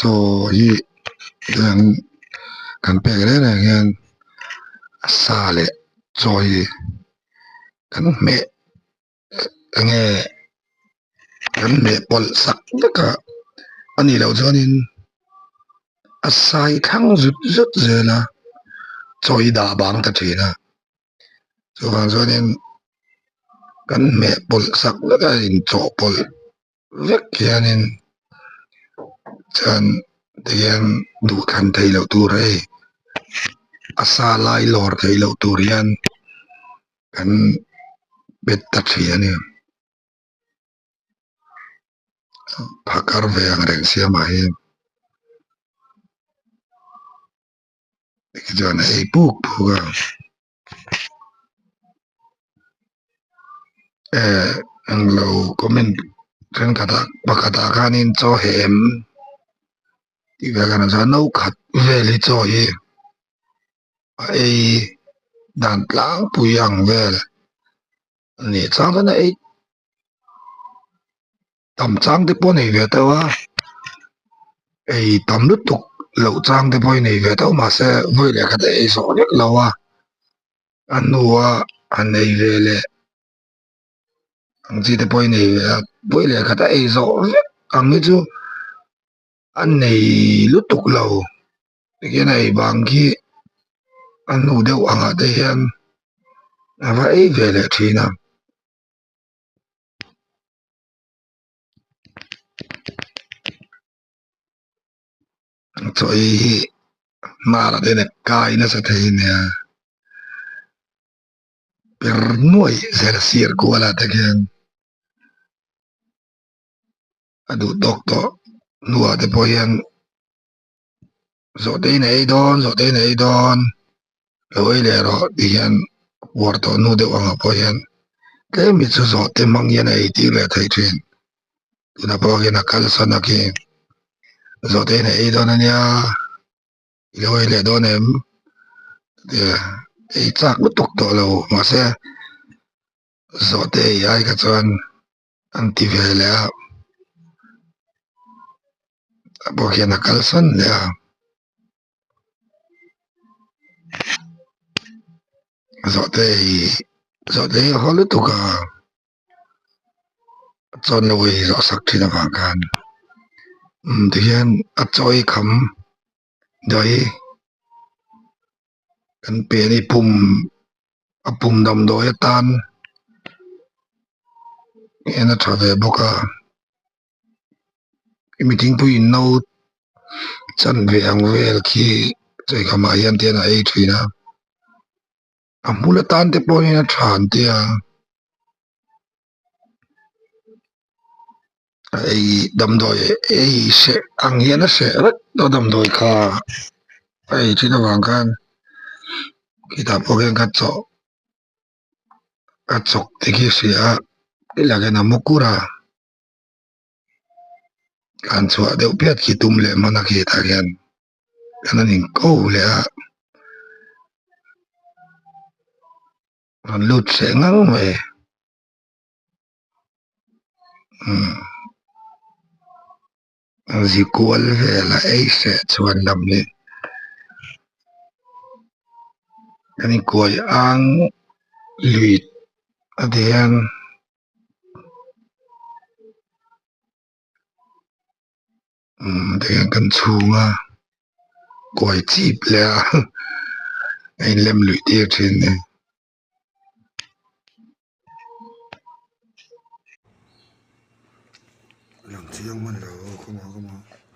So hi dan kan pegre na yan sale so hi kan me nge kan me pol sak ka ani lo zonin asai khang zut zut zela choi da bang ta thina so bang zonin kan me pol sak la ka in cho pol vek yanin chan tiyan du kan thei lo tu re asa lai lor thei lo tu rian kan bet ta thia phakar ve ang reng sia ma hi ki jon ei puk puga ang lo comment kan kata pakata kanin cho hem ti ga kana sa no khat ve li cho hi ei dan tlang pu yang vel ni chang na ei tam chang te po nei ve ta wa ei tam lu tuk lo chang te po nei ve ta ma se voi le khat ei so nek lo wa anua anei ve le ang chi te po nei ve voi le khat ei so ang ni chu anh này lúc tục lâu cái này bằng kia anh ngủ đâu ăn ở đây em vậy về lại thì nào rồi mà là đây là cái nó sẽ thấy nè per nuôi sẽ là xịt của là thế kia adu doctor nuôi để bồi anh rồi đây này đón rồi để rồi đi anh vợ tôi nuôi đâu ăn ở bồi anh cái mình sẽ rồi để mang cái này đi lại thấy chuyện tụi nó bồi cái nó cắt sẵn kia rồi đây này đón anh ya rồi để đón em ei chak lu tuk to lo ma se zo te ai ka chuan an ti ve le a bo hian a kal san le zo te ho lu tuk a chon lo wi zo sak thina ba kan ti hian a choi kham doi kan pe ni a pum dam do ya tan ena tha ve boka meeting pu in no chan ve ang vel khi choi khama hian te na ei thina a mula tan te po ni na than te a ei dam doi ei se ang hian a se rak do dam doi kha ei thina wang kan kita po hian ka chok te ki sia ilage na mukura kan chua deuh piat ki tum le mana ki ta hian kan anin ko le a an lut se ngang me an zi kual ve la ei se chuan lam ni kan in kual ang luit adian adian kan chunga kuai chip le a ein lem luit te thin ne làm chiang man lo không có